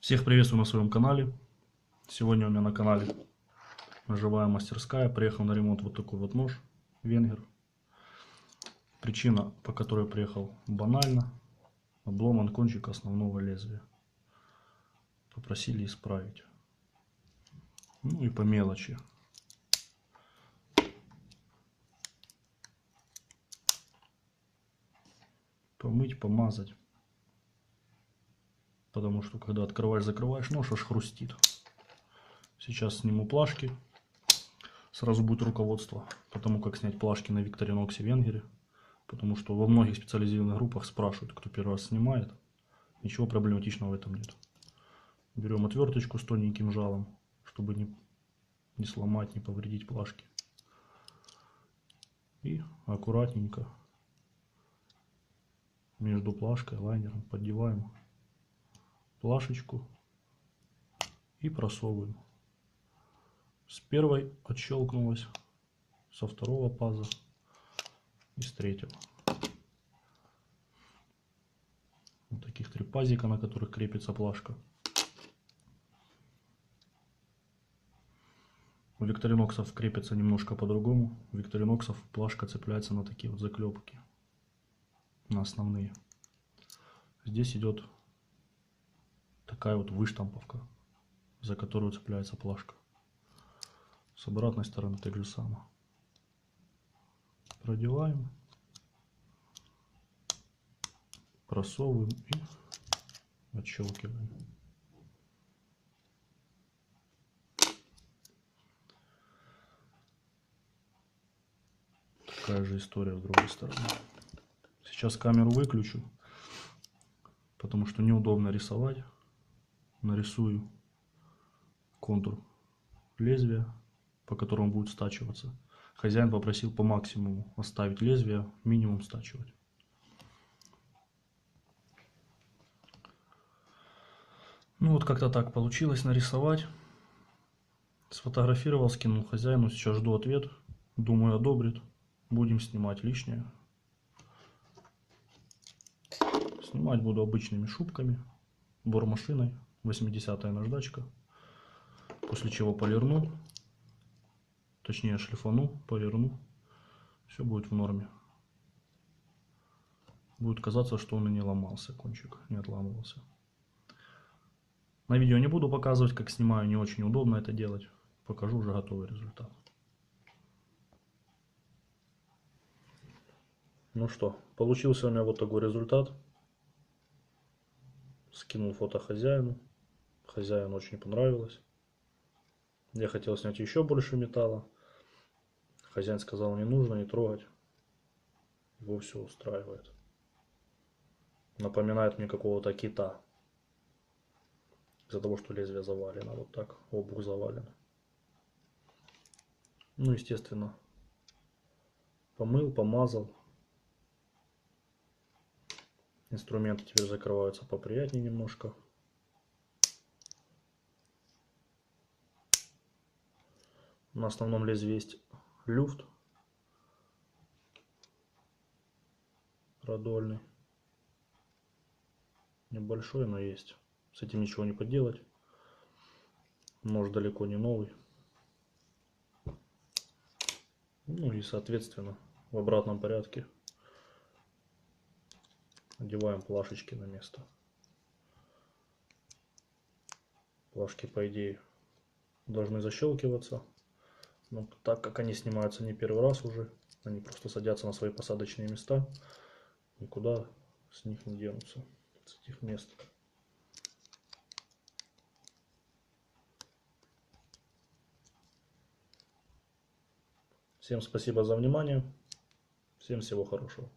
Всех приветствую на своем канале. Сегодня у меня на канале ножевая мастерская. Приехал на ремонт вот такой вот нож Венгер. Причина, по которой приехал, банально. Обломан кончик основного лезвия. Попросили исправить. Ну и по мелочи. Помыть, помазать. Потому что когда открываешь-закрываешь нож, аж хрустит. Сейчас сниму плашки. Сразу будет руководство по тому, как снять плашки на Victorinox Венгере. Потому что во многих специализированных группах спрашивают, кто первый раз снимает. Ничего проблематичного в этом нет. Берем отверточку с тоненьким жалом, чтобы не сломать, не повредить плашки. И аккуратненько между плашкой и лайнером поддеваем плашечку и просовываем. С первой отщелкнулась, со второго паза и с третьего. Вот таких 3 пазика, на которых крепится плашка. У Викториноксов крепится немножко по-другому. У Викториноксов плашка цепляется на такие вот заклепки, на основные. Здесь идет такая вот выштамповка, за которую цепляется плашка. С обратной стороны так же самое. Продеваем, просовываем и отщелкиваем. Такая же история с другой стороны. Сейчас камеру выключу, потому что неудобно рисовать. Нарисую контур лезвия, по которому будет стачиваться. Хозяин попросил по максимуму оставить лезвие, минимум стачивать. Ну вот как-то так получилось нарисовать. Сфотографировал, скинул хозяину. Сейчас жду ответ. Думаю, одобрит. Будем снимать лишнее. Снимать буду обычными шубками, бормашиной, 80-я наждачка. После чего полирну, точнее шлифану, поверну. Все будет в норме. Будет казаться, что он и не ломался, кончик не отламывался. На видео не буду показывать, как снимаю, не очень удобно это делать. Покажу уже готовый результат. Ну что, получился у меня вот такой результат. Скинул фото хозяину. Хозяину очень понравилось. Я хотел снять еще больше металла. Хозяин сказал, не нужно, не трогать. Его все устраивает. Напоминает мне какого-то кита. Из-за того, что лезвие завалено. Вот так. Обух завален. Ну, естественно. Помыл, помазал. Инструменты теперь закрываются поприятнее немножко. На основном лезвии есть люфт продольный. Небольшой, но есть. С этим ничего не поделать. Нож далеко не новый. Ну и соответственно в обратном порядке одеваем плашечки на место. Плашки, по идее, должны защелкиваться. Но так как они снимаются не первый раз уже, они просто садятся на свои посадочные места. Никуда с них не денутся, с этих мест. Всем спасибо за внимание. Всем всего хорошего.